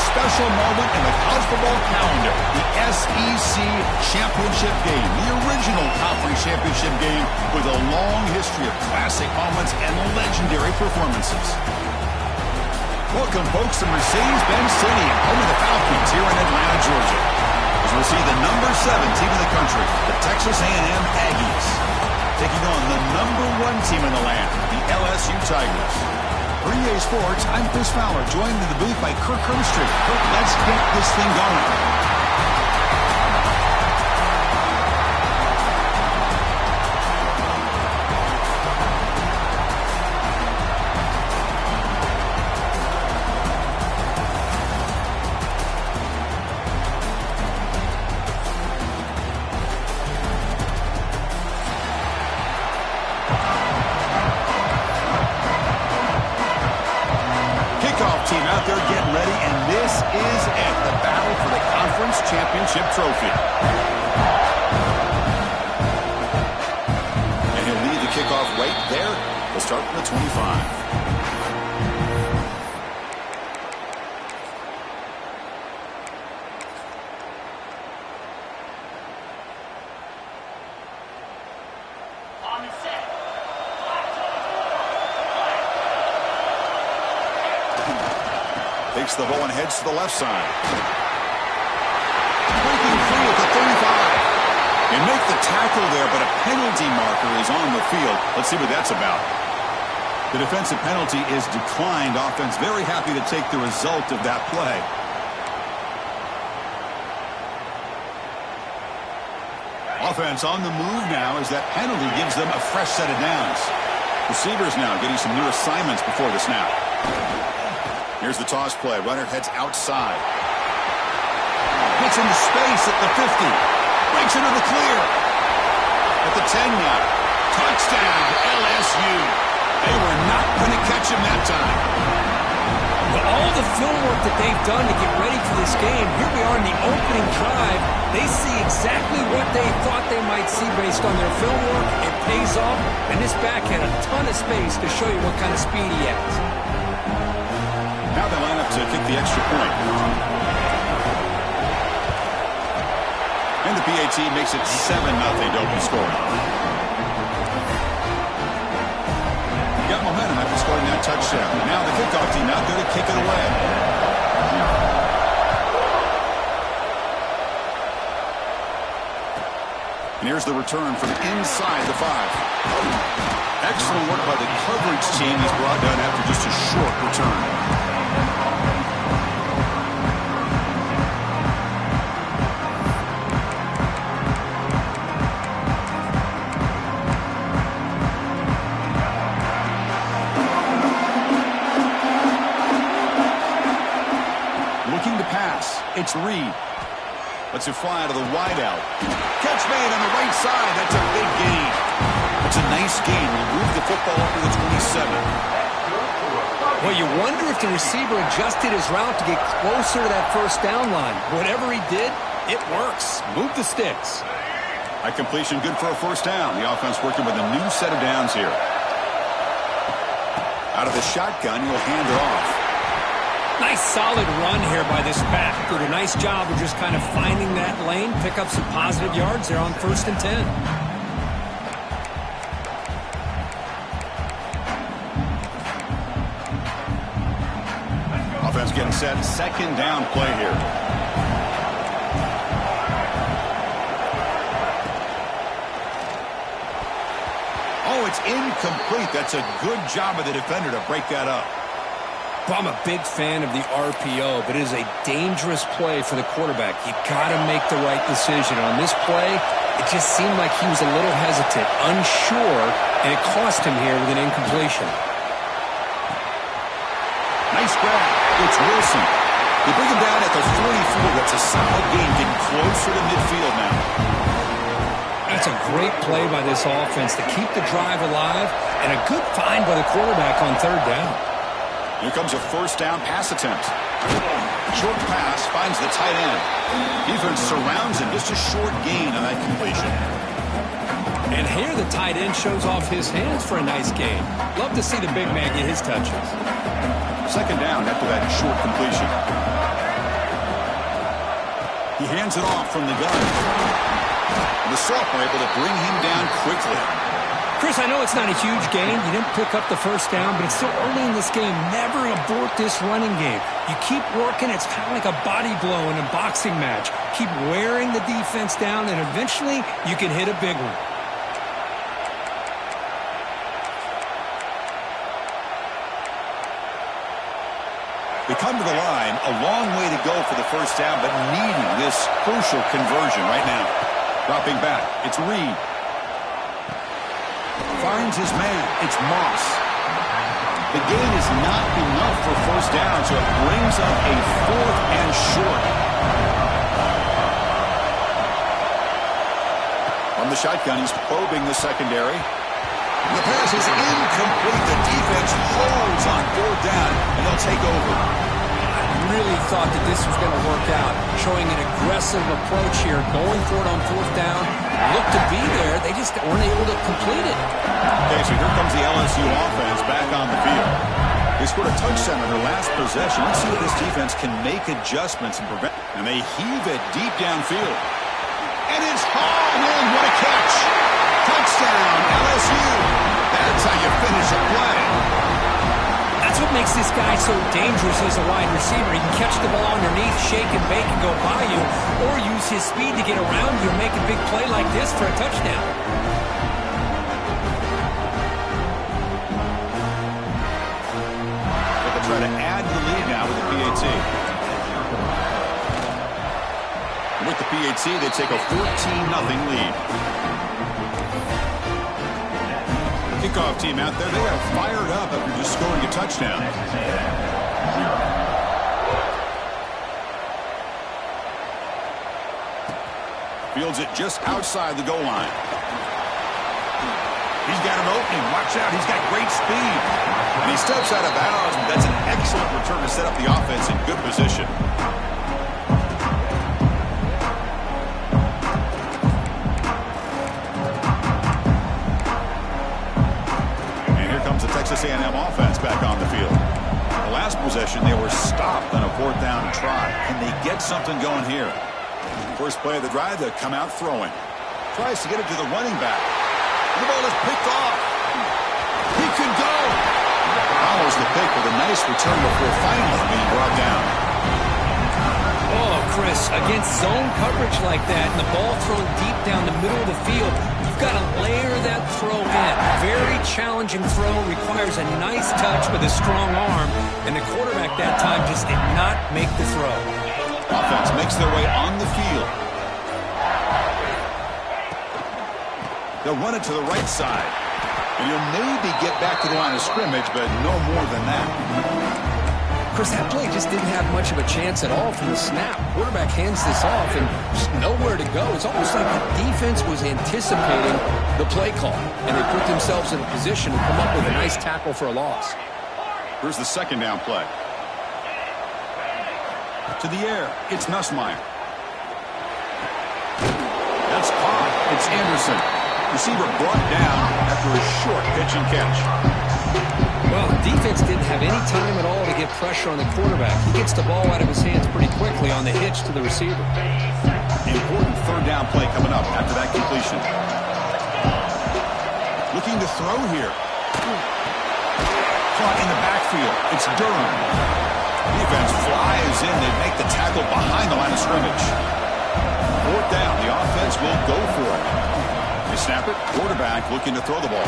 special moment in the college football calendar, the SEC Championship game, the original conference championship game with a long history of classic moments and legendary performances. Welcome, folks, to Mercedes-Benz Stadium, home of the Falcons here in Atlanta, Georgia, as we'll see the number 7 team in the country, the Texas A&M Aggies, taking on the number 1 team in the land, the LSU Tigers. For EA Sports, I'm Chris Fowler, joined in the booth by Kirk Hermstreet. Kirk, let's get this thing going. Team out there getting ready, and this is it, the battle for the conference championship trophy. And he'll lead the kickoff right there. We'll start from the 25. Takes the ball and heads to the left side. Breaking free at the 35. And make the tackle there, but a penalty marker is on the field. Let's see what that's about. The defensive penalty is declined. Offense very happy to take the result of that play. Offense on the move now as that penalty gives them a fresh set of downs. Receivers now getting some new assignments before the snap. Here's the toss play. Runner heads outside. Gets into space at the 50. Breaks into the clear. At the 10 now. Touchdown, LSU. They were not going to catch him that time. With all the film work that they've done to get ready for this game, here we are in the opening drive. They see exactly what they thought they might see based on their film work. It pays off, and this back had a ton of space to show you what kind of speed he has. Now they line up to kick the extra point. And the PAT makes it 7-0 to open scoring. Got momentum after scoring that touchdown. Now the kickoff team out there to kick it away. And here's the return from inside the 5. Excellent work by the coverage team. He's brought down after just a short return. It's Reed. Lets it fly out of the wideout. Catch made on the right side. That's a big gain. That's a nice gain. We'll move the football up to the 27. Well, you wonder if the receiver adjusted his route to get closer to that first down line. Whatever he did, it works. Move the sticks. A completion good for a first down. The offense working with a new set of downs here. Out of the shotgun, he'll hand it off. Nice solid run here by this back. Did a nice job of just kind of finding that lane, pick up some positive yards there on 1st and 10. Offense getting set. Second down play here. Oh, it's incomplete. That's a good job of the defender to break that up. Well, I'm a big fan of the RPO, but it is a dangerous play for the quarterback. You got to make the right decision. On this play, it just seemed like he was a little hesitant, unsure, and it cost him here with an incompletion. Nice grab. It's Wilson. They bring him down at the 44. That's a solid gain, getting closer to midfield now. That's a great play by this offense to keep the drive alive, and a good find by the quarterback on 3rd down. Here comes a first down pass attempt. Short pass finds the tight end. Defense surrounds him. Just a short gain on that completion. And here the tight end shows off his hands for a nice gain. Love to see the big man get his touches. Second down after that short completion. He hands it off from the gun. And the sophomore able to bring him down quickly. Chris, I know it's not a huge gain. You didn't pick up the first down, but it's still early in this game. Never abort this running game. You keep working. It's kind of like a body blow in a boxing match. Keep wearing the defense down, and eventually you can hit a big one. They come to the line, a long way to go for the first down, but needing this crucial conversion right now. Dropping back, it's Reed. Finds his man, it's Moss. The gain is not enough for first down, so it brings up a 4th and short. From the shotgun, he's probing the secondary. The pass is incomplete. The defense holds on 4th down, and they'll take over. I really thought that this was going to work out, showing an aggressive approach here, going for it on 4th down. Looked to be there. They just weren't able to complete it. Okay, so here comes the LSU offense back on the field. They scored a touchdown on their last possession. Let's see if this defense can make adjustments and prevent. And they heave it deep downfield. And it's hauled in. What a catch. Touchdown, LSU. That's how you finish a play. That's what makes this guy so dangerous as a wide receiver. He can catch the ball underneath, shake and bake and go by you, or use his speed to get around you and make a big play like this for a touchdown. They'll try to add to the lead now with the PAT. With the PAT, they take a 14-0 lead. Kickoff team out there, they are fired up after just scoring a touchdown. Fields it just outside the goal line. He's got an opening. Watch out, he's got great speed. And he steps out of bounds, but that's an excellent return to set up the offense in good position. Texas A&M offense back on the field. The last possession, they were stopped on a 4th down try. Can they get something going here? First play of the drive, they'll come out throwing. Tries to get it to the running back. The ball is picked off. He can go. Follows the pick with a nice return before finally being brought down. Oh, Chris, against zone coverage like that and the ball thrown deep down the middle of the field, you've got to layer that throw in. Very challenging throw, requires a nice touch with a strong arm, and the quarterback that time just did not make the throw. Offense makes their way on the field. They'll run it to the right side. And you'll maybe get back to the line of scrimmage, but no more than that. Chris, that play just didn't have much of a chance at all from the snap. Quarterback hands this off and just nowhere to go. It's almost like the defense was anticipating the play call, and they put themselves in a position to come up with a nice tackle for a loss. Here's the second down play. To the air, it's Nussmeier. That's caught. It's Anderson. Receiver brought down after a short pitch and catch. Well, the defense didn't have any time at all to get pressure on the quarterback. He gets the ball out of his hands pretty quickly on the hitch to the receiver. Important 3rd down play coming up after that completion. Looking to throw here. Caught in the backfield. It's Durham. Defense flies in. They make the tackle behind the line of scrimmage. 4th down. The offense will go for it. They snap it. Quarterback looking to throw the ball.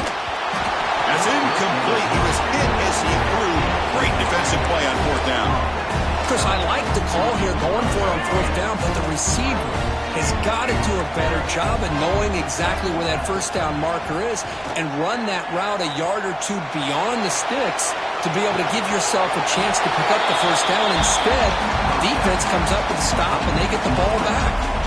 That's incomplete. He was hit as he threw. Great defensive play on 4th down. Chris, I like the call here going for it on 4th down, but the receiver has got to do a better job of knowing exactly where that first down marker is and run that route a yard or two beyond the sticks to be able to give yourself a chance to pick up the first down. Instead, the defense comes up with a stop and they get the ball back.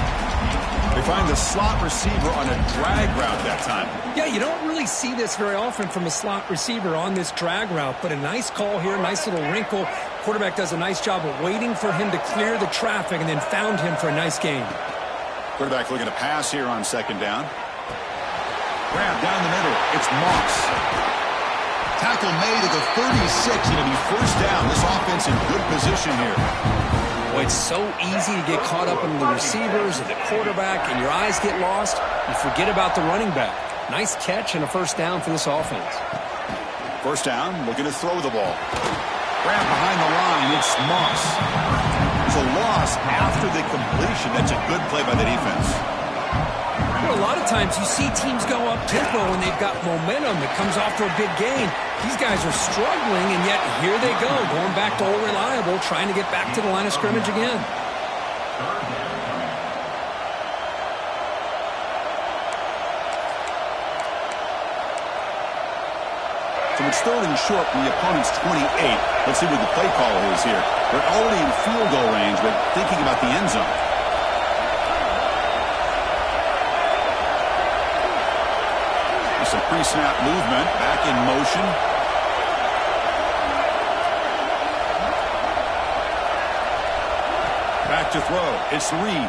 They find the slot receiver on a drag route that time. Yeah, you don't really see this very often from a slot receiver on this drag route, but a nice call here, nice little wrinkle. Quarterback does a nice job of waiting for him to clear the traffic and then found him for a nice gain. Quarterback looking to pass here on 2nd down. Grab down the middle. It's Moss. Tackle made at the 36. It'll be first down. This offense in good position here. Well, it's so easy to get caught up in the receivers and the quarterback, and your eyes get lost. You forget about the running back. Nice catch and a first down for this offense. First down, looking to throw the ball. Grab behind the line, it's Moss. It's a loss after the completion. That's a good play by the defense. Well, a lot of times you see teams go up-tempo when they've got momentum that comes off for a big gain. These guys are struggling, and yet here they go, going back to old reliable, trying to get back to the line of scrimmage again. So it's third and short from the opponent's 28. Let's see what the play call is here. They're already in field goal range, but thinking about the end zone. Some pre-snap movement, back in motion. Back to throw. It's Reed.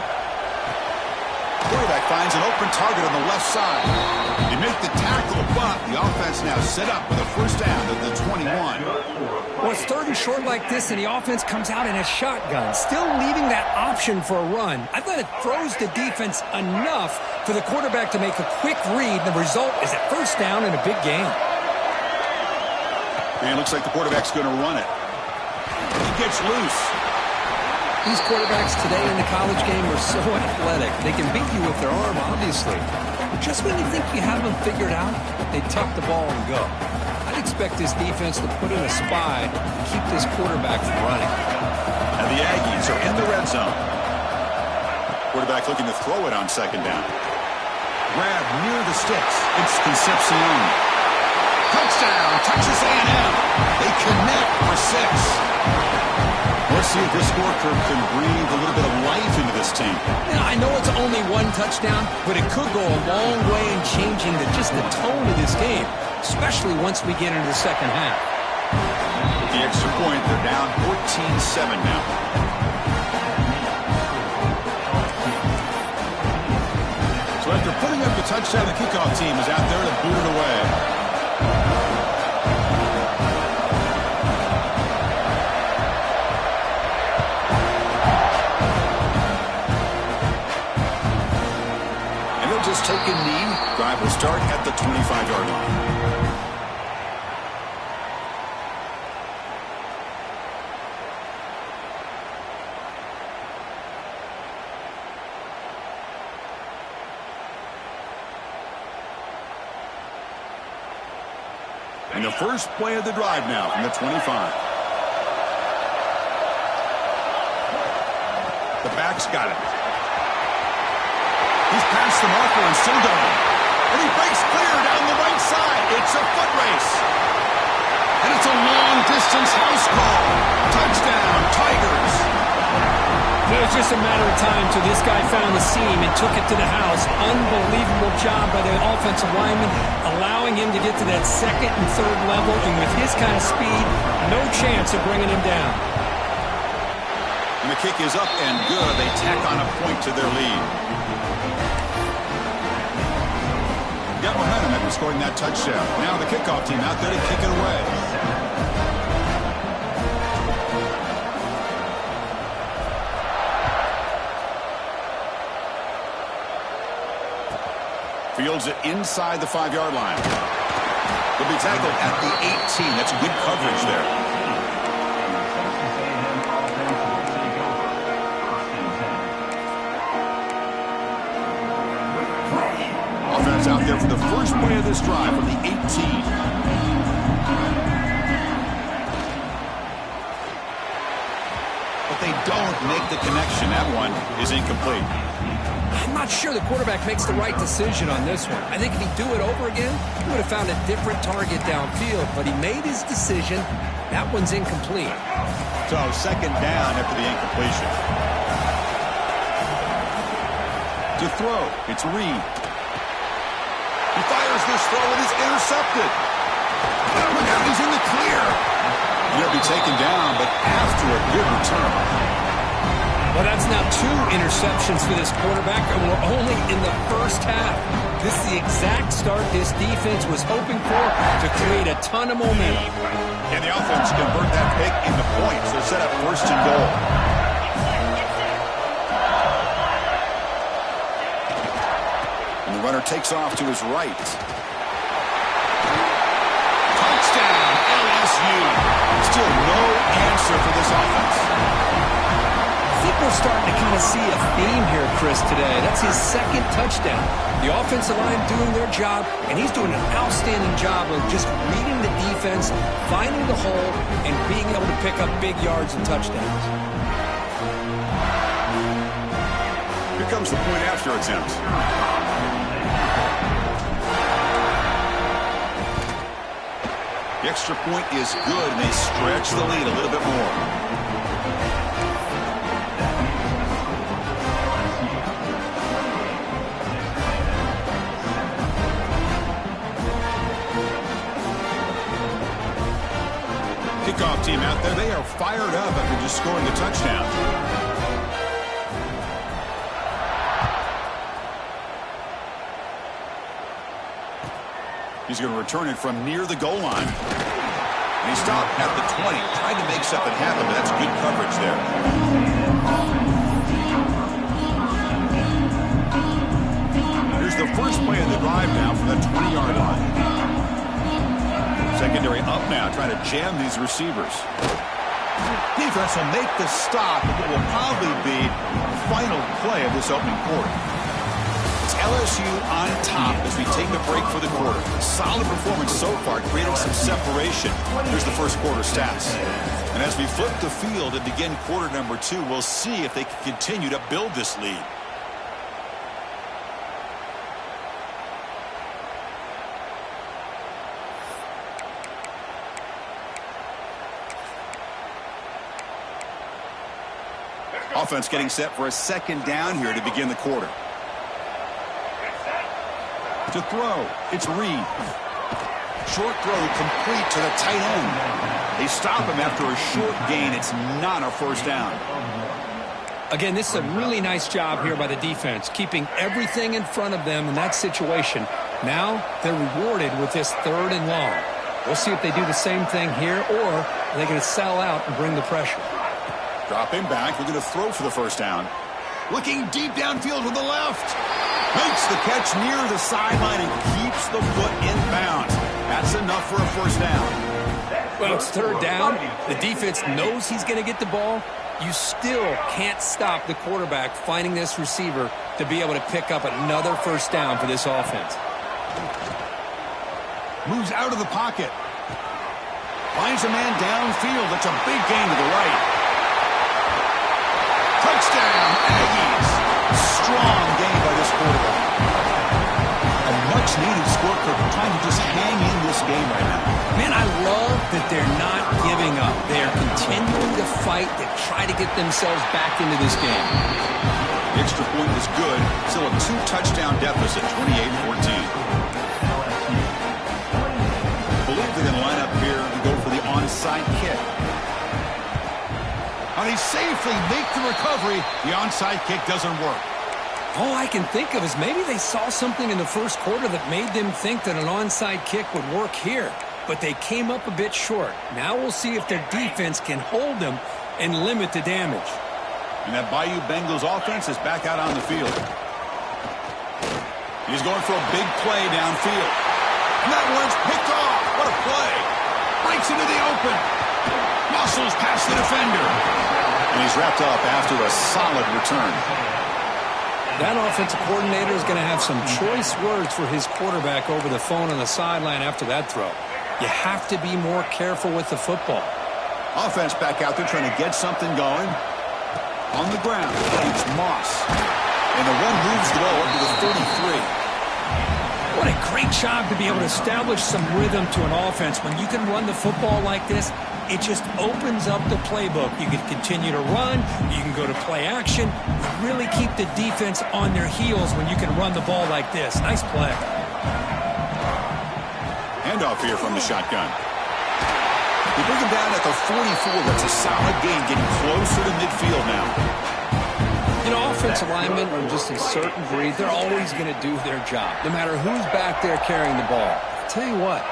Quarterback finds an open target on the left side. They make the tackle, but the offense now set up with a first down at the 21. Well, it's third and short like this, and the offense comes out in a shotgun, still leaving that option for a run. I thought it throws the defense enough for the quarterback to make a quick read. The result is a first down and a big gain. And it looks like the quarterback's going to run it. He gets loose. These quarterbacks today in the college game are so athletic. They can beat you with their arm, obviously. But just when you think you have them figured out, they tuck the ball and go. I'd expect this defense to put in a spy to keep this quarterback from running. And the Aggies are in the red zone. Quarterback looking to throw it on second down. Grab near the sticks. It's Concepcion. Touchdown, Texas A&M. They connect for 6. Let's see if this score curve can breathe a little bit of life into this team. Yeah, I know it's only one touchdown, but it could go a long way in changing just the tone of this game, especially once we get into the second half. With the extra point, they're down 14-7 now. So after putting up the touchdown, the kickoff team is out there to boot it away. Just take a knee. Drive will start at the 25-yard line. And the first play of the drive now from the 25. The back's got it. He's past the marker and still going. And he breaks clear down the right side. It's a foot race. And it's a long-distance house call. Touchdown, Tigers. It was just a matter of time till this guy found the seam and took it to the house. Unbelievable job by the offensive lineman, allowing him to get to that second and third level. And with his kind of speed, no chance of bringing him down. And the kick is up and good. They tack on a point to their lead. Got momentum after scoring that touchdown. Now the kickoff team out there to kick it away. Fields it inside the 5-yard line. He'll be tackled at the 18. That's good coverage there. Out there for the first play of this drive from the 18. But they don't make the connection. That one is incomplete. I'm not sure the quarterback makes the right decision on this one. I think if he'd do it over again, he would have found a different target downfield. But he made his decision. That one's incomplete. So second down after the incompletion. To throw, it's Reed. He fires this throw and is intercepted. Look out, he's in the clear. He'll be taken down, but after a good return. Well, that's now 2 interceptions for this quarterback, and we're only in the first half. This is the exact start this defense was hoping for to create a ton of momentum. And the offense convert that pick into points. They're set up first and goal. runner takes off to his right. Touchdown, LSU. Still no answer for this offense. I think we're starting to kind of see a theme here, Chris, today. That's his second touchdown. The offensive line doing their job, and he's doing an outstanding job of just reading the defense, finding the hole, and being able to pick up big yards and touchdowns. Here comes the point after attempt. The extra point is good, and they stretch the lead a little bit more. Kickoff team out there, they are fired up after just scoring a touchdown. He's going to return it from near the goal line. And he stopped at the 20, trying to make something happen, but that's good coverage there. Here's the first play of the drive now from the 20-yard line. Secondary up now, trying to jam these receivers. Defense will make the stop, and it will probably be the final play of this opening quarter. It's LSU on top as we take a break for the quarter. Solid performance so far, creating some separation. Here's the first quarter stats. And as we flip the field and begin quarter number 2, we'll see if they can continue to build this lead. Offense getting set for a second down here to begin the quarter. To throw, it's Reed. Short throw complete to the tight end. They stop him after a short gain. It's not a first down. Again, this is a really nice job here by the defense, keeping everything in front of them in that situation. Now they're rewarded with this 3rd and long. We'll see if they do the same thing here, or are they going to sell out and bring the pressure. Dropping back, we're going to throw for the first down. Looking deep downfield with the left. Makes the catch near the sideline and keeps the foot in bounds. That's enough for a first down. Well, it's 3rd down. The defense knows he's going to get the ball. You still can't stop the quarterback finding this receiver to be able to pick up another first down for this offense. Moves out of the pocket. Finds a man downfield. That's a big gain to the right. Touchdown, Aggies. Strong game by this quarterback. A much-needed score for trying to just hang in this game right now. Man, I love that they're not giving up. They are continuing to fight to try to get themselves back into this game. The extra point is good. Still a 2-touchdown deficit, 28-14. Believe they're going to line up here and go for the onside kick. And he safely makes the recovery. The onside kick doesn't work. All I can think of is maybe they saw something in the first quarter that made them think that an onside kick would work here. But they came up a bit short. Now we'll see if their defense can hold them and limit the damage. And that Bayou Bengals offense is back out on the field. He's going for a big play downfield. And that one's picked off. What a play. Breaks into the open. Muscles past the defender. And he's wrapped up after a solid return. That offensive coordinator is going to have some choice words for his quarterback over the phone on the sideline after that throw. You have to be more careful with the football. Offense back out there trying to get something going. On the ground, it's Moss. And the one moves the ball up to the 33. What a great job to be able to establish some rhythm to an offense. When you can run the football like this, it just opens up the playbook. You can continue to run. You can go to play action. You really keep the defense on their heels when you can run the ball like this. Nice play. Handoff here from the shotgun. We bring him down at the 44. That's a solid gain, getting closer to midfield now. You know, offensive linemen are just a certain breed. They're always going to do their job, no matter who's back there carrying the ball. I'll tell you what,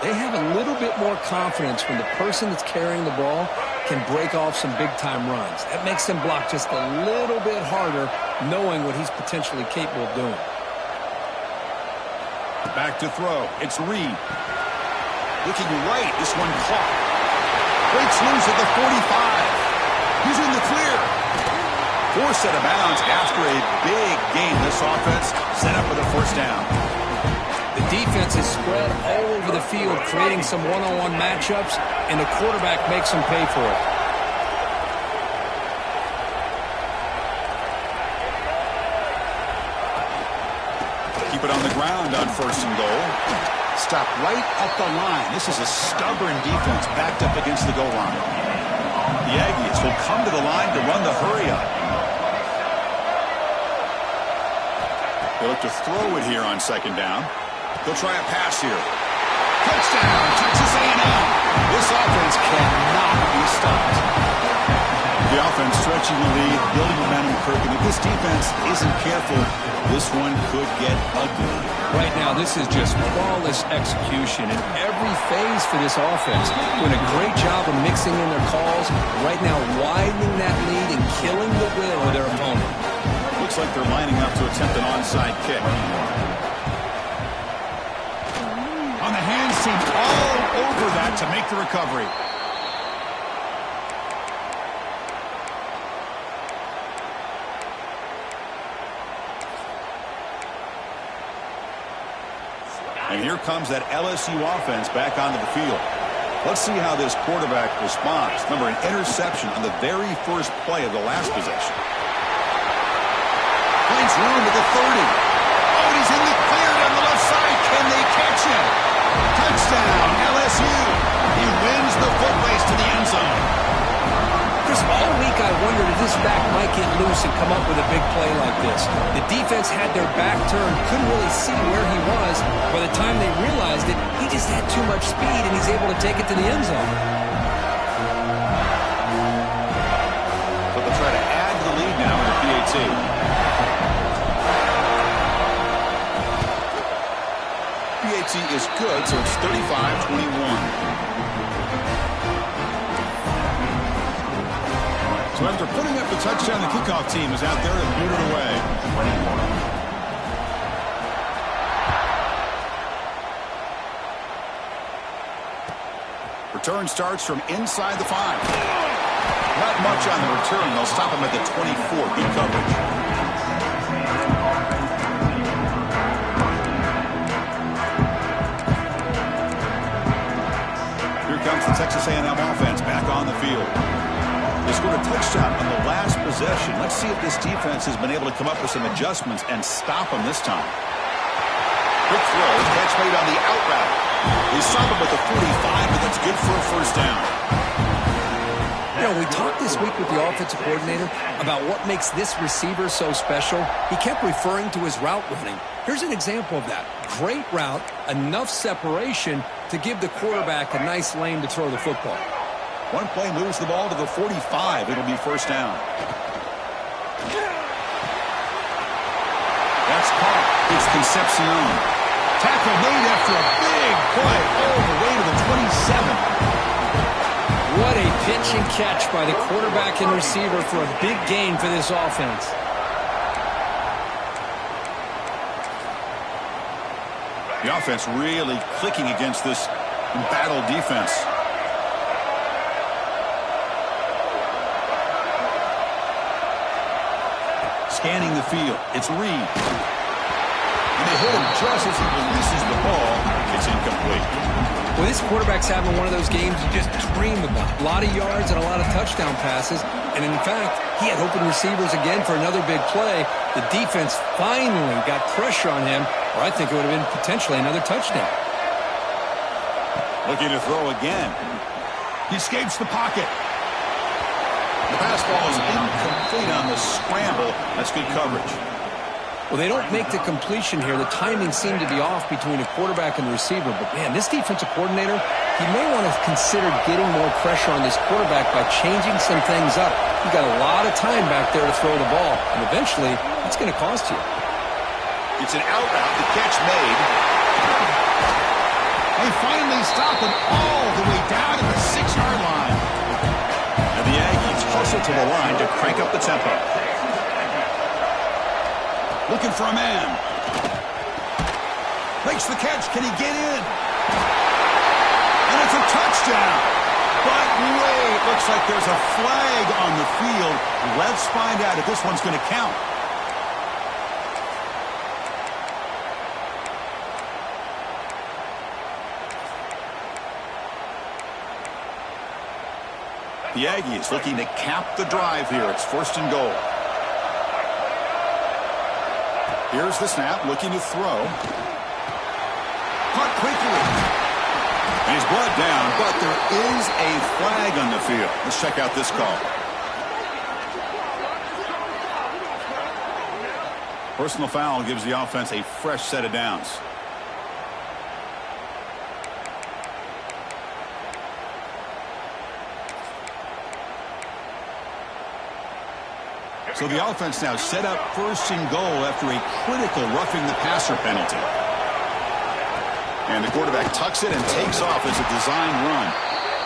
they have a little bit more confidence when the person that's carrying the ball can break off some big-time runs. That makes them block just a little bit harder, knowing what he's potentially capable of doing. Back to throw. It's Reed. Looking right. This one caught. Breaks loose at the 45. He's in the clear. Forced out of bounds after a big gain. This offense set up with a first down. The defense is spread all over the field, creating some one-on-one matchups, and the quarterback makes them pay for it. Keep it on the ground on 1st and goal. Stop right at the line. This is a stubborn defense backed up against the goal line. The Aggies will come to the line to run the hurry-up. They look to throw it here on 2nd down. They'll try a pass here. Touchdown, Texas A&M. This offense cannot be stopped. The offense stretching the lead, building momentum, Kirk, and if this defense isn't careful, this one could get ugly. Right now, this is just flawless execution in every phase for this offense. Doing a great job of mixing in their calls. Right now, widening that lead and killing the will of their opponent. Looks like they're lining up to attempt an onside kick. On the hands team, all over that to make the recovery. And here comes that LSU offense back onto the field. Let's see how this quarterback responds. Remember, an interception on the very first play of the last possession. Finds room at the 30. Oh, and he's in the clear down the left side. Can they catch him? Touchdown, LSU. He wins the foot race to the end zone. Chris, all week I wondered if this back might get loose and come up with a big play like this. The defense had their back turned, couldn't really see where he was. By the time they realized it, he just had too much speed, and he's able to take it to the end zone. So they'll try to add to the lead now in the PAT. PAT is good, so it's 35-21. So after putting up the touchdown, the kickoff team is out there and boot it away. Return starts from inside the 5. Not much on the return. They'll stop him at the 24. Good coverage. Here comes the Texas A&M offense back on the field. They scored a touchdown on the last possession. Let's see if this defense has been able to come up with some adjustments and stop them this time. Quick throw, catch made on the out route. They stop him with the 45, but that's good for a first down. You know, we talked this week with the offensive coordinator about what makes this receiver so special. He kept referring to his route running. Here's an example of that. Great route, enough separation to give the quarterback a nice lane to throw the football. One play moves the ball to the 45. It'll be first down. That's caught. It's Concepcion. Tackle made after a big play all the way to the 27. What a pitch and catch by the quarterback and receiver for a big gain for this offense. The offense really clicking against this embattled defense. Scanning the field. It's Reed. And they hit him just as he releases the ball. It's incomplete. Well, this quarterback's having one of those games you just dream about. A lot of yards and a lot of touchdown passes. And in fact, he had open receivers again for another big play. The defense finally got pressure on him, or I think it would have been potentially another touchdown. Looking to throw again. He escapes the pocket. The pass ball is incomplete on the scramble. That's good coverage. Well, they don't make the completion here. The timing seemed to be off between a quarterback and the receiver. But, man, this defensive coordinator, he may want to consider getting more pressure on this quarterback by changing some things up. You got a lot of time back there to throw the ball, and eventually it's going to cost you. It's an out route. The catch made. They finally stop him all the way down to the 6-yard line. And the Aggies hustle to the line to crank up the tempo. Looking for a man. Makes the catch. Can he get in? And it's a touchdown. But wait, looks like there's a flag on the field. Let's find out if this one's going to count. The Aggies looking to cap the drive here. It's 1st and goal. Here's the snap, looking to throw. Caught quickly. And he's brought down, but there is a flag on the field. Let's check out this call. Personal foul gives the offense a fresh set of downs. So the offense now set up 1st and goal after a critical roughing the passer penalty. And the quarterback tucks it and takes off as a design run.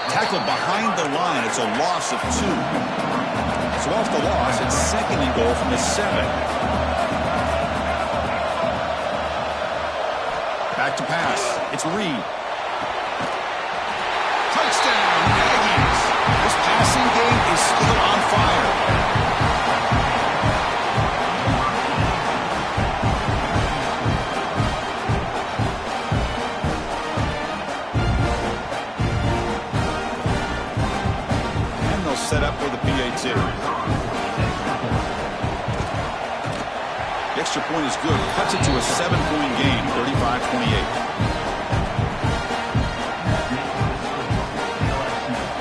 Tackled behind the line. It's a loss of 2. So off the loss, it's 2nd and goal from the 7. Back to pass. It's Reed. Touchdown, Aggies. This passing game is still on fire. Set up for the PAT. The extra point is good. Cuts it to a 7-point game, 35-28.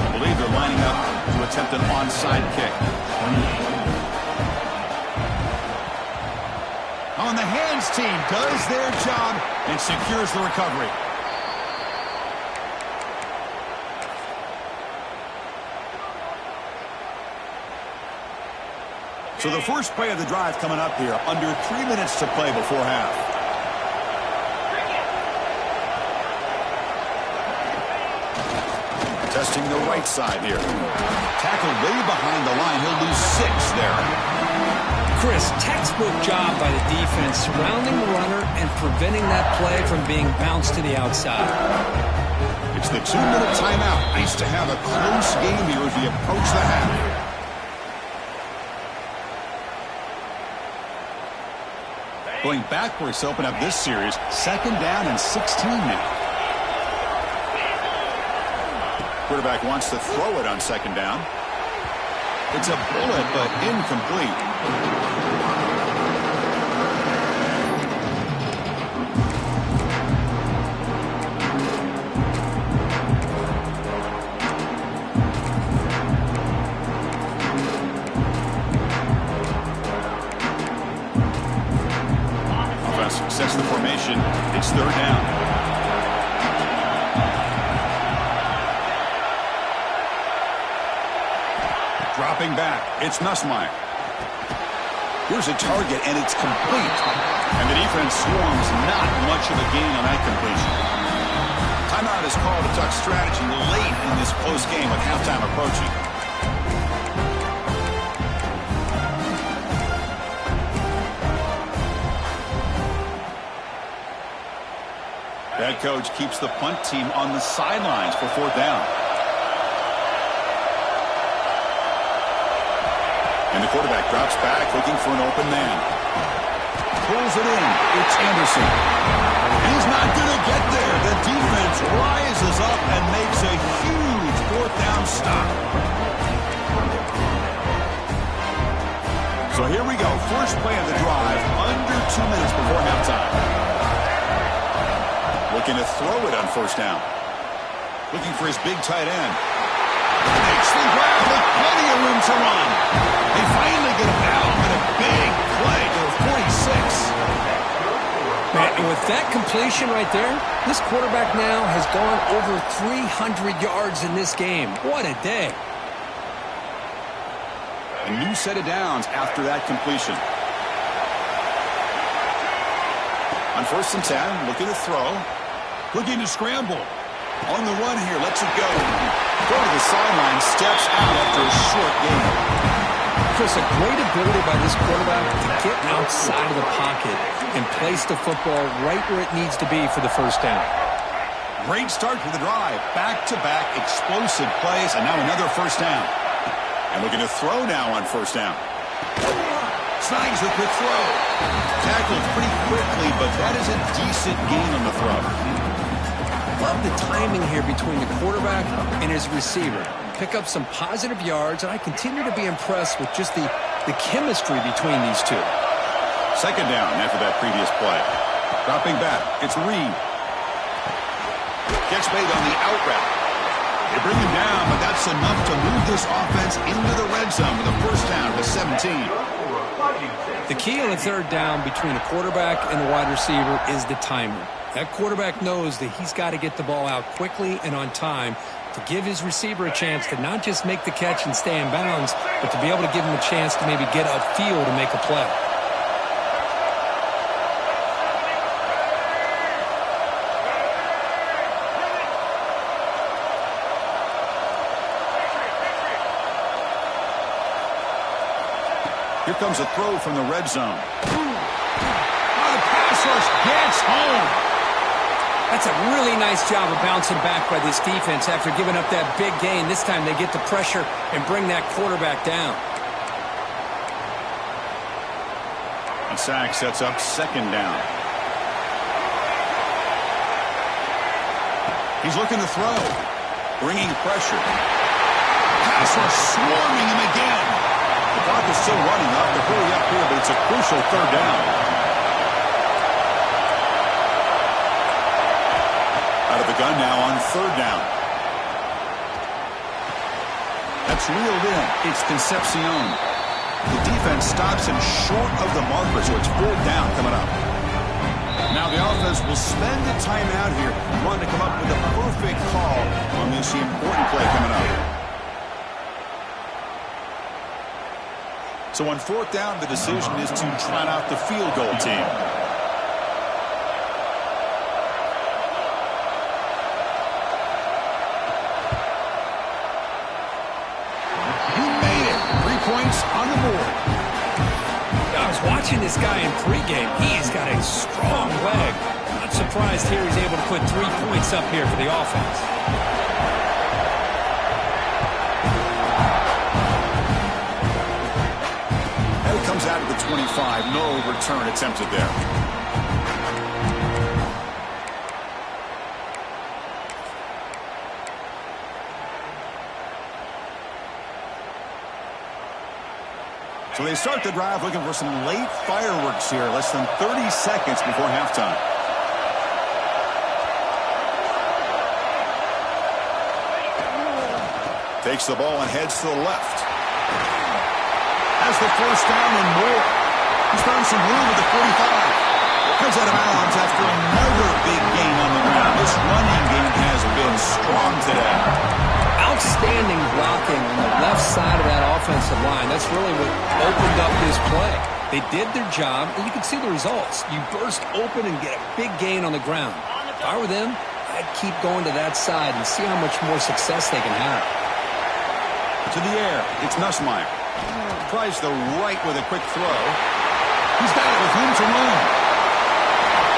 I believe they're lining up to attempt an onside kick. On the hands team does their job and secures the recovery. So the first play of the drive coming up here. Under 3 minutes to play before half. Testing the right side here. Tackled way behind the line. He'll lose 6 there. Chris, textbook job by the defense surrounding the runner and preventing that play from being bounced to the outside. It's the 2-minute timeout. Nice to have a close game here as we approach the half. Going backwards to open up this series. 2nd down and 16 now. Quarterback wants to throw it on 2nd down. It's a bullet, but incomplete. Sets the formation. It's 3rd down. Dropping back. It's Nussmeier. Here's a target, and it's complete. And the defense swarms. Not much of a gain on that completion. Timeout is called to talk strategy late in this close game with halftime approaching. Head coach keeps the punt team on the sidelines for 4th down. And the quarterback drops back, looking for an open man. Pulls it in. It's Anderson. He's not going to get there. The defense rises up and makes a huge 4th down stop. So here we go. First play of the drive, under 2 minutes before halftime. Looking to throw it on 1st down. Looking for his big tight end. Makes the grab with plenty of room to run. They finally get him down with a big play to the 46. And with that completion right there, this quarterback now has gone over 300 yards in this game. What a day. A new set of downs after that completion. On 1st and 10, looking to throw. Looking to scramble. On the run here, lets it go. Go to the sideline, steps out after a short game. Chris, a great ability by this quarterback to get outside of the pocket and place the football right where it needs to be for the first down. Great start to the drive. Back-to-back explosive plays, and now another first down. And looking to throw now on first down. Snags the quick throw. Tackled pretty quickly, but that is a decent gain on the throw. Love the timing here between the quarterback and his receiver. Pick up some positive yards, and I continue to be impressed with just the chemistry between these two. Second down after that previous play. Dropping back, it's Reed. Gets made on the out route. They bring him down, but that's enough to move this offense into the red zone with a first down to 17. The key on the third down between the quarterback and the wide receiver is the timing. That quarterback knows that he's got to get the ball out quickly and on time to give his receiver a chance to not just make the catch and stay in bounds, but to be able to give him a chance to maybe get upfield and make a play. Here comes a throw from the red zone. The pass rush gets home. That's a really nice job of bouncing back by this defense after giving up that big gain. This time they get the pressure and bring that quarterback down. A sack sets up second down. He's looking to throw. Bringing pressure. Pass rush swarming him again. The clock is still running up to hurry up here, but it's a crucial third down. Out of the gun now on third down. That's reeled in. It's Concepcion. The defense stops him short of the marker, so it's fourth down coming up. Now the offense will spend the time out here wanting to come up with a perfect call on this important play coming up. So on fourth down, the decision is to trot out the field goal team. He made it. 3 points on the board. I was watching this guy in pregame. He's got a strong leg. Not surprised here he's able to put 3 points up here for the offense. Out of the 25, no return attempted there. So they start the drive looking for some late fireworks here, less than 30 seconds before halftime. Takes the ball and heads to the left. Has the first down and more. He's found some room at the 45. Comes out of bounds after another big gain on the ground. This running game has been strong today. Outstanding blocking on the left side of that offensive line. That's really what opened up this play. They did their job, and you can see the results. You burst open and get a big gain on the ground. If I were them, I'd keep going to that side and see how much more success they can have. To the air, it's Nussmeier. Tries the right with a quick throw. He's got it with room to run.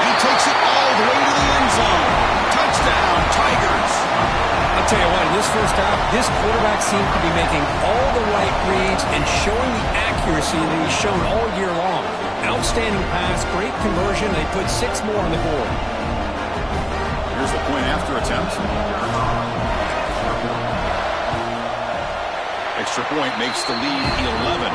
He takes it all the way to the end zone. Touchdown, Tigers. I'll tell you what, in this first half, this quarterback seems to be making all the right reads and showing the accuracy that he's shown all year long. Outstanding pass, great conversion. They put 6 more on the board. Here's the point after attempt. Extra point makes the lead 11.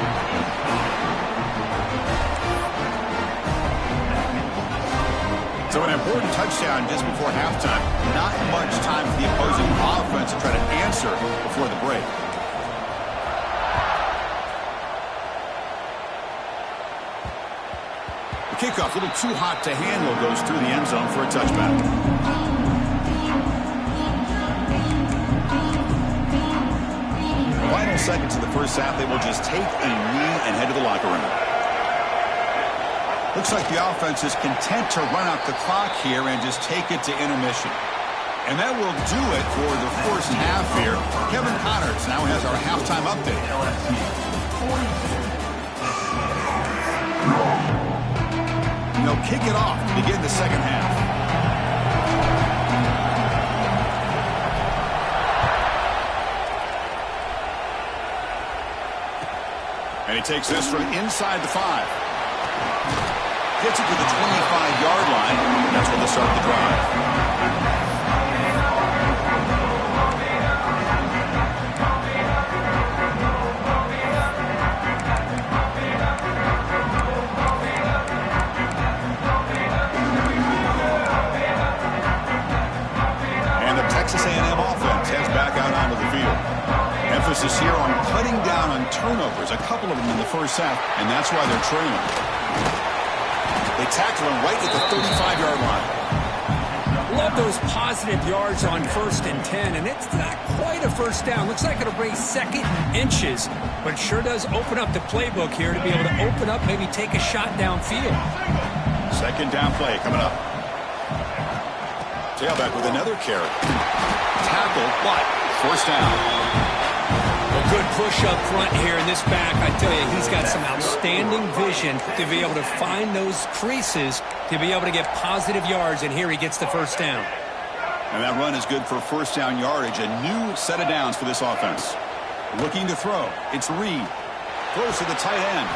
So an important touchdown just before halftime. Not much time for the opposing offense to try to answer before the break. The kickoff, a little too hot to handle, goes through the end zone for a touchback. Final seconds of the first half, they will just take a knee and head to the locker room. Looks like the offense is content to run out the clock here and just take it to intermission. And that will do it for the first half here. Kevin Connors now has our halftime update. And they'll kick it off to begin the second half. And he takes this from inside the 5. Gets it to the 25-yard line. That's where they'll start the drive. Texas A&M offense heads back out onto the field. Emphasis here on cutting down on turnovers, a couple of them in the first half, and that's why they're trailing. They tackle him right at the 35-yard line. Love those positive yards on 1st and 10, and it's not quite a first down. Looks like it'll bring second inches, but it sure does open up the playbook here to be able to open up, maybe take a shot downfield. Second down play coming up. Tailback with another carry. Tackle, but first down. A good push up front here in this back. I tell you, he's got some outstanding vision to be able to find those creases to be able to get positive yards, and here he gets the first down. And that run is good for first down yardage. A new set of downs for this offense. Looking to throw. It's Reed. Throws to the tight end.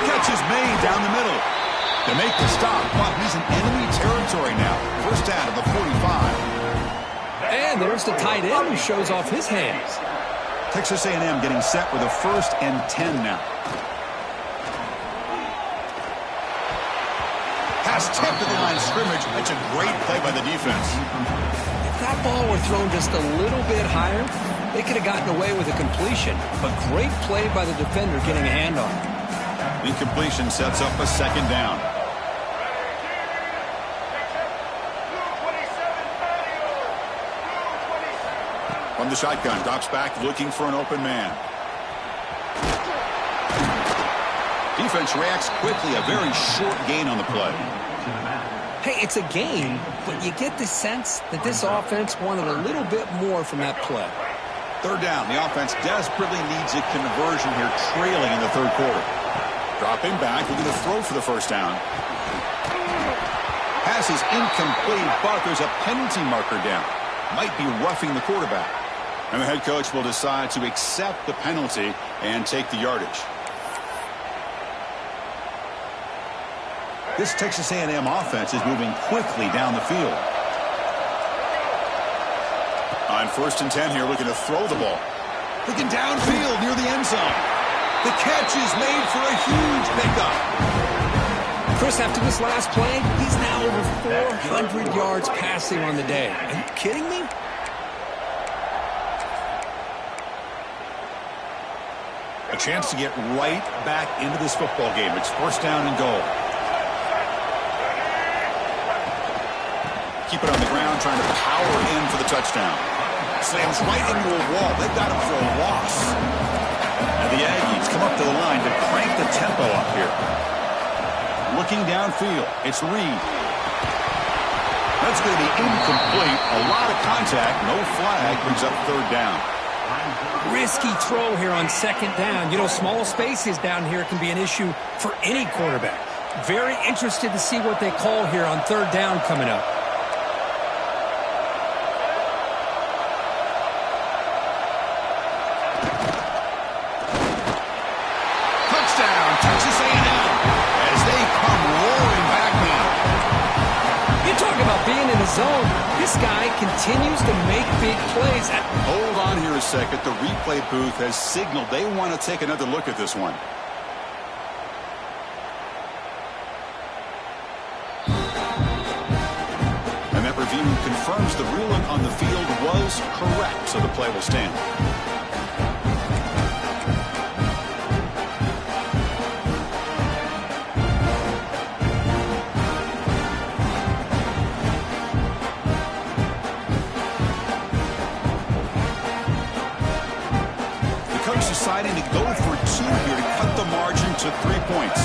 Catch is made down the middle. To make the stop, but he's in enemy territory now. First down at the 45. And there's the tight end who shows off his hands. Texas A&M getting set with a 1st and 10 now. Pass tipped to the line of scrimmage. That's a great play by the defense. If that ball were thrown just a little bit higher, they could have gotten away with a completion. But great play by the defender getting a hand on it. Incompletion sets up a second down. From the shotgun, drops back looking for an open man. Defense reacts quickly, a very short gain on the play. Hey, it's a game, but you get the sense that this offense wanted a little bit more from that play. Third down, the offense desperately needs a conversion here, trailing in the third quarter. Dropping back, looking to throw for the first down. Pass is incomplete, but there's a penalty marker down. Might be roughing the quarterback. And the head coach will decide to accept the penalty and take the yardage. This Texas A&M offense is moving quickly down the field. On 1st and 10 here, looking to throw the ball. Looking downfield near the end zone. The catch is made for a huge pickup. Chris, after this last play, he's now over 400 yards passing on the day. Are you kidding me? A chance to get right back into this football game. It's first down and goal. Keep it on the ground, trying to power in for the touchdown. Slams right into a wall. They've got him for a loss. And the Aggies come up to the line to crank the tempo up here. Looking downfield, it's Reed. That's going to be incomplete. A lot of contact, no flag, brings up third down. Risky throw here on second down. You know, small spaces down here can be an issue for any quarterback. Very interested to see what they call here on third down coming up. Touchdown, Texas A&M, as they come roaring back now. You talk about being in the zone. This guy continues to make big plays. Hold on here a second. The replay booth has signaled they want to take another look at this one. And that review confirms the ruling on the field was correct, so the play will stand. Deciding to go for two here to cut the margin to 3 points.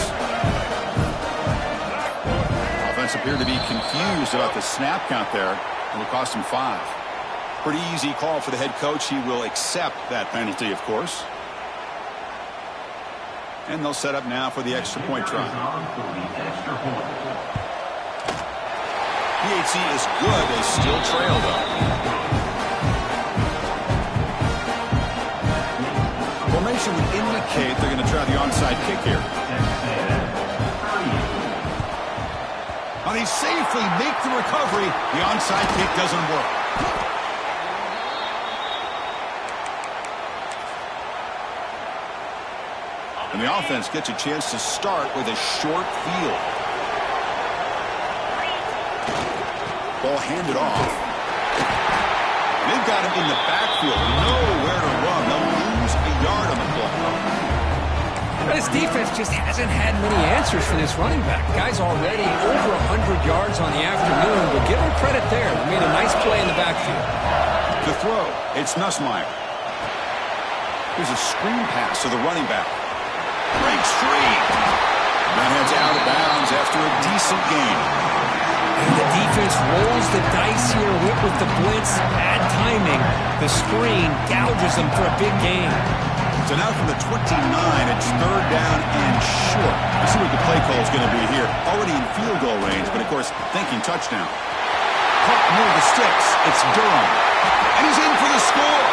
Offense appeared to be confused about the snap count there. It will cost him 5. Pretty easy call for the head coach. He will accept that penalty, of course. And they'll set up now for the extra point try. PAT is good. They still trail, though. Formation would indicate they're going to try the onside kick here. Well, they safely make the recovery. The onside kick doesn't work. And the offense gets a chance to start with a short field. Ball handed off. They've got him in the backfield. Nowhere to run. They'll lose a yard on the play. This defense just hasn't had many answers for this running back. Guy's already over 100 yards on the afternoon, but give him credit there. He made a nice play in the backfield. To throw, it's Nussmeier. Here's a screen pass to the running back. Breaks free. That heads out of bounds after a decent gain. And the defense rolls the dice here with the blitz. Bad timing. The screen gouges them for a big gain. So now from the 29, it's third down and short. Let's see what the play call is going to be here. Already in field goal range, but of course, thinking touchdown. Caught near the sticks. It's Durham. And he's in for the score.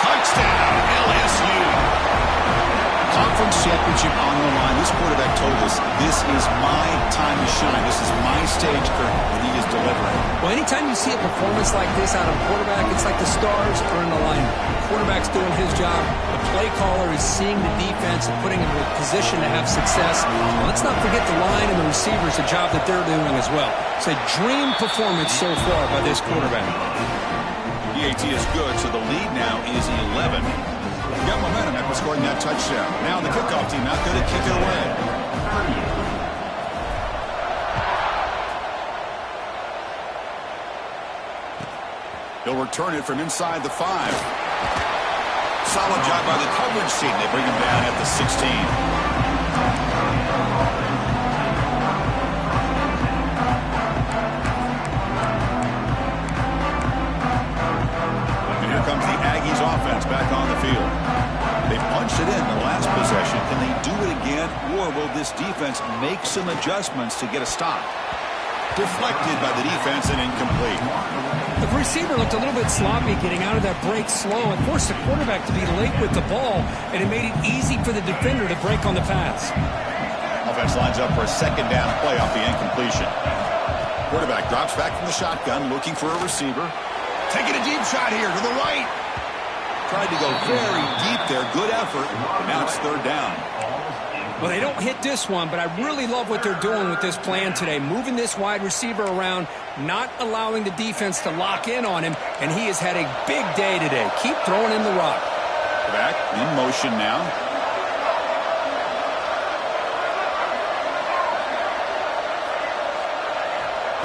Touchdown, LSU. Conference championship on the line. This quarterback told us, this is my time to shine. This is my stage, Kurt, and he is delivering. Well, anytime you see a performance like this out of a quarterback, it's like the stars are in alignment. The quarterback's doing his job. The play caller is seeing the defense and putting him in a position to have success. Well, let's not forget the line and the receivers, the job that they're doing as well. It's a dream performance so far by this quarterback. PAT is good, so the lead now is 11. Got momentum after scoring that touchdown. Now the kickoff team out there to kick it away. He'll return it from inside the 5. Solid job by the coverage team. They bring him down at the 16. And here comes the Aggies offense back on the field. They punched it in the last possession. Can they do it again, or will this defense make some adjustments to get a stop? Deflected by the defense and incomplete. The receiver looked a little bit sloppy getting out of that break slow and forced the quarterback to be late with the ball, and it made it easy for the defender to break on the pass. Offense lines up for a second down play off the incompletion. Quarterback drops back from the shotgun, looking for a receiver. Taking a deep shot here to the right. Tried to go very deep there. Good effort. Now it's third down. Well, they don't hit this one, but I really love what they're doing with this plan today. Moving this wide receiver around, not allowing the defense to lock in on him, and he has had a big day today. Keep throwing in the rock. Back in motion now.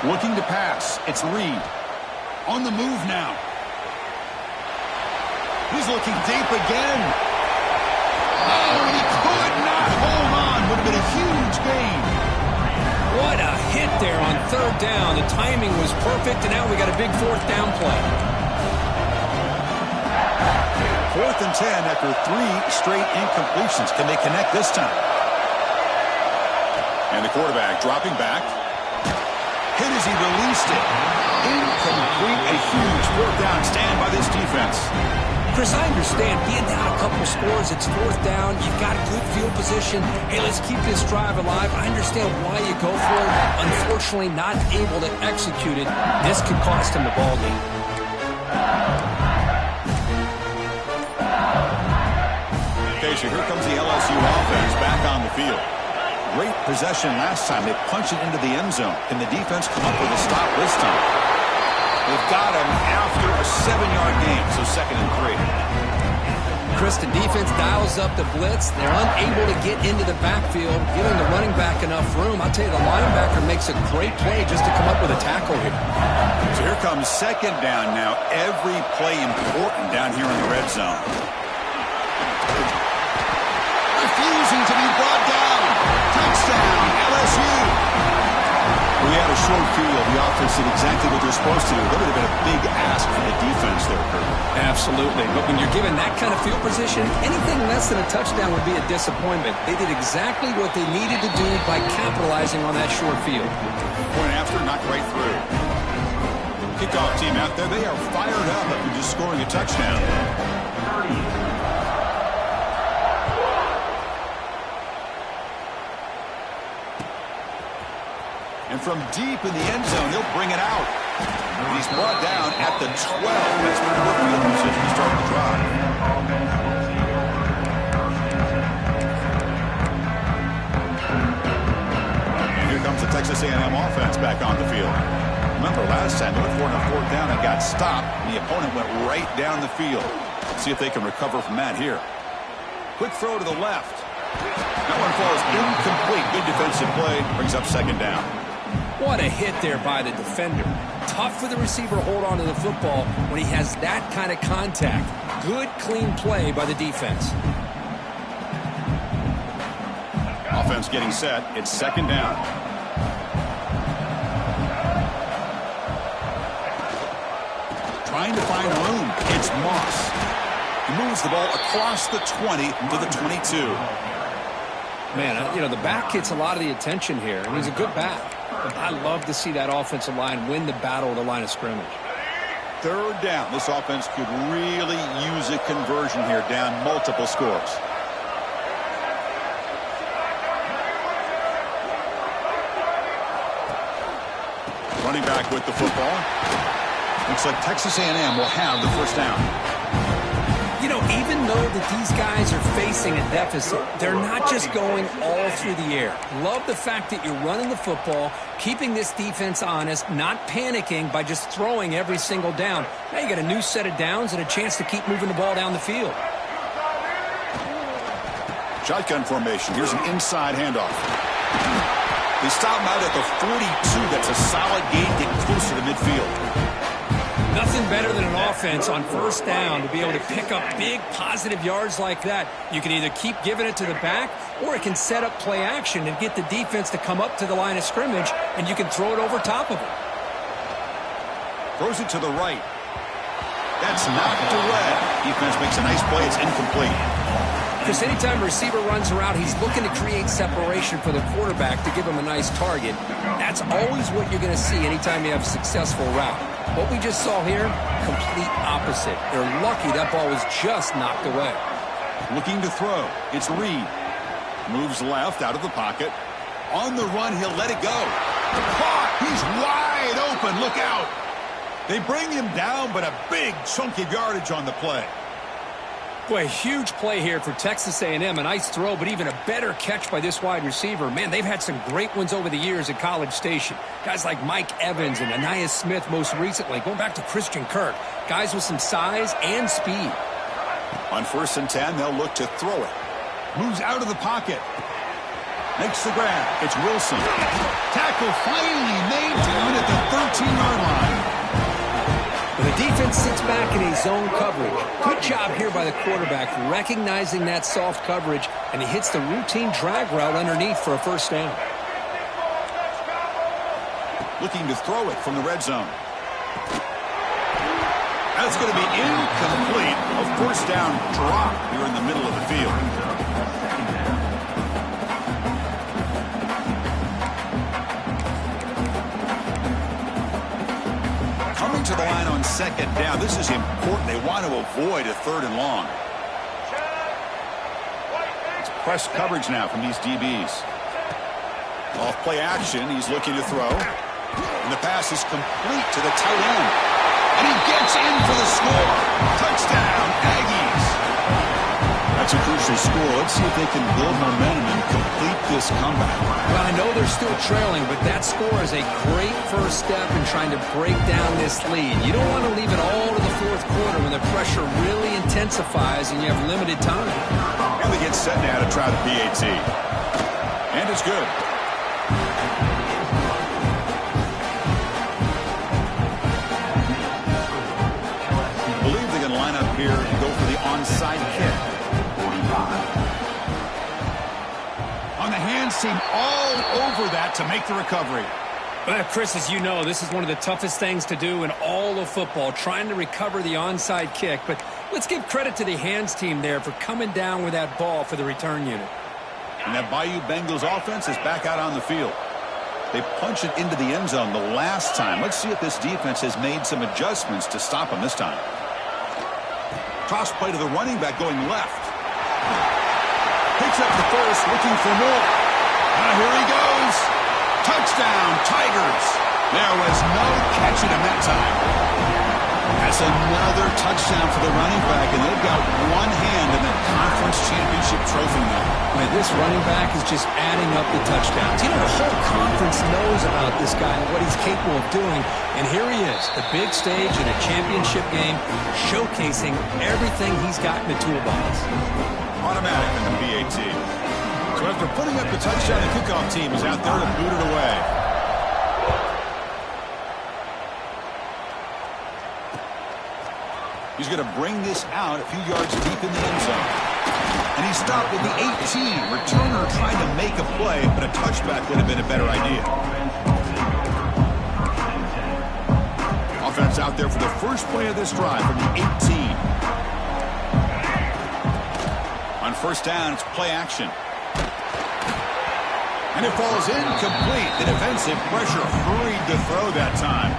Looking to pass. It's Reed. On the move now. He's looking deep again. Oh, and he could not hold on. Would have been a huge gain. What a hit there on third down. The timing was perfect, and now we got a big fourth down play. 4th and 10 after 3 straight incompletions. Can they connect this time? And the quarterback dropping back. Hit as he released it. Incomplete. A huge fourth down stand by this defense. Chris, I understand being down a couple scores, it's fourth down, you've got a good field position, hey, let's keep this drive alive. I understand why you go for it. Unfortunately, not able to execute it. This could cost him the ball game. Okay, so here comes the LSU offense back on the field. Great possession last time. They punched it into the end zone. Can the defense come up with a stop this time? They've got him after a 7-yard gain, so 2nd and 3. Chris, the defense dials up the blitz. They're unable to get into the backfield, giving the running back enough room. I'll tell you, the linebacker makes a great play just to come up with a tackle here. So here comes second down now. Every play important down here in the red zone. Refusing to be brought down. Touchdown, LSU. We had a short field. The offense did exactly what they're supposed to do. That would have been a big ask for the defense there, Kurt. Absolutely. But when you're given that kind of field position, anything less than a touchdown would be a disappointment. They did exactly what they needed to do by capitalizing on that short field. Point after, knocked right through. Kickoff team out there, they are fired up after just scoring a touchdown. And from deep in the end zone, they'll bring it out. He's brought down at the 12. That's the good field position to start the drive. And here comes the Texas A&M offense back on the field. Remember, last time they went for it on 4th down and got stopped. The opponent went right down the field. Let's see if they can recover from that here. Quick throw to the left. That one falls incomplete. Good defensive play. Brings up 2nd down. What a hit there by the defender. Tough for the receiver to hold on to the football when he has that kind of contact. Good, clean play by the defense. Offense getting set. It's 2nd down. Trying to find room. It's Moss. He moves the ball across the 20 to the 22. Man, the back gets a lot of the attention here, and he's a good back. But I love to see that offensive line win the battle at the line of scrimmage. 3rd down. This offense could really use a conversion here, down multiple scores. Running back with the football. Looks like Texas A&M will have the 1st down. Even though that these guys are facing a deficit, they're not just going all through the air. Love the fact that you're running the football, keeping this defense honest, not panicking by just throwing every single down. Now you got a new set of downs and a chance to keep moving the ball down the field. Shotgun formation. Here's an inside handoff. They stop him out at the 42. That's a solid gain, getting closer to midfield. Nothing better than an offense on 1st down to be able to pick up big positive yards like that. You can either keep giving it to the back, or it can set up play action and get the defense to come up to the line of scrimmage, and you can throw it over top of it. Throws it to the right. That's knocked away. Defense makes a nice play. It's incomplete. Chris, anytime a receiver runs around, he's looking to create separation for the quarterback to give him a nice target. That's always what you're going to see anytime you have a successful route. What we just saw here, complete opposite. They're lucky that ball was just knocked away. Looking to throw. It's Reed. Moves left out of the pocket. On the run, he'll let it go. Caught. He's wide open. Look out. They bring him down, but a big chunk of yardage on the play. Boy, a huge play here for Texas A&M. A nice throw, but even a better catch by this wide receiver. Man, they've had some great ones over the years at College Station. Guys like Mike Evans and Anais Smith most recently. Going back to Christian Kirk. Guys with some size and speed. On 1st and 10, they'll look to throw it. Moves out of the pocket. Makes the grab. It's Wilson. Tackle finally made down at the 13-yard line. The defense sits back in a zone coverage. Good job here by the quarterback, recognizing that soft coverage, and he hits the routine drag route underneath for a 1st down. Looking to throw it from the red zone. That's going to be incomplete. A 1st down drop here in the middle of the field. To the line on 2nd down. This is important. They want to avoid a 3rd and long. It's press coverage now from these DBs. Off play action. He's looking to throw. And the pass is complete to the tight end. And he gets in for the score. Touchdown, Aggies. That's a crucial score. Let's see if they can build momentum and complete this comeback. Well, I know they're still trailing, but that score is a great 1st step in trying to break down this lead. You don't want to leave it all to the 4th quarter when the pressure really intensifies and you have limited time. And they get set now to try the PAT. And it's good. I believe they can line up here and go for the onside kick. On the hands team all over that to make the recovery. Well, Chris, as you know, this is one of the toughest things to do in all of football, trying to recover the onside kick. But let's give credit to the hands team there for coming down with that ball for the return unit. And that Bayou Bengals offense is back out on the field. They punched it into the end zone the last time. Let's see if this defense has made some adjustments to stop them this time. Toss play to the running back going left. Picks up the first, looking for more. Now here he goes. Touchdown, Tigers. There was no catching him that time. That's another touchdown for the running back, and they've got one hand in the conference championship trophy now. Man, this running back is just adding up the touchdowns. You know, the whole conference knows about this guy and what he's capable of doing. And here he is, the big stage in a championship game, showcasing everything he's got in the toolbox. Automatic in the PAT. So after putting up the touchdown, the kickoff team is out there to boot it away. He's going to bring this out a few yards deep in the end zone. And he stopped at the 18. Returner trying to make a play, but a touchback would have been a better idea. Offense out there for the first play of this drive from the 18. On first down, it's play action. And it falls incomplete. The defensive pressure hurried to throw that time.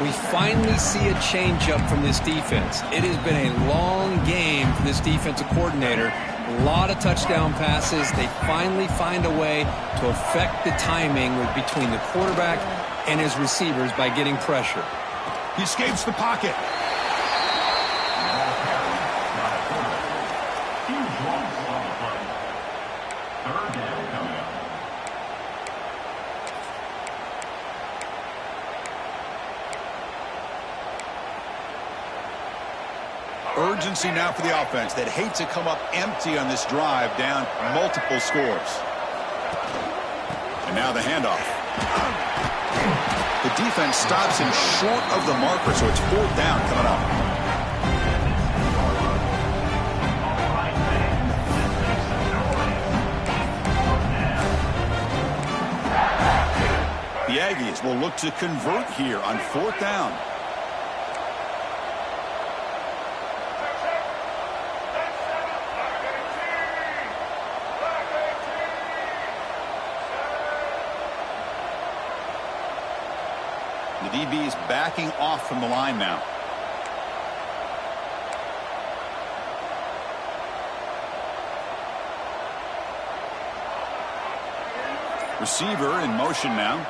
We finally see a change-up from this defense. It has been a long game for this defensive coordinator. A lot of touchdown passes. They finally find a way to affect the timing between the quarterback and his receivers by getting pressure. He escapes the pocket. Urgency now for the offense that hates to come up empty on this drive, down multiple scores. And now the handoff. The defense stops him short of the marker, so it's fourth down coming up. The Aggies will look to convert here on fourth down. The DB is backing off from the line now. Receiver in motion now.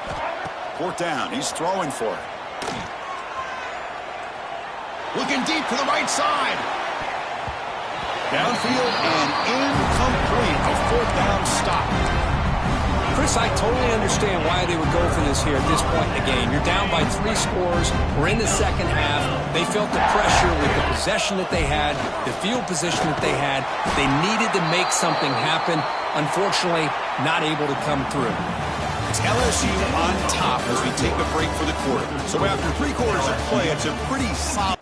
Fourth down. He's throwing for it. Looking deep to the right side. Downfield and incomplete. A fourth down stop. Chris, I totally understand why they would go for this here at this point in the game. You're down by 3 scores. We're in the second half. They felt the pressure with the possession that they had, the field position that they had. They needed to make something happen. Unfortunately, not able to come through. It's LSU on top as we take a break for the quarter. So after 3 quarters of play, it's a pretty solid...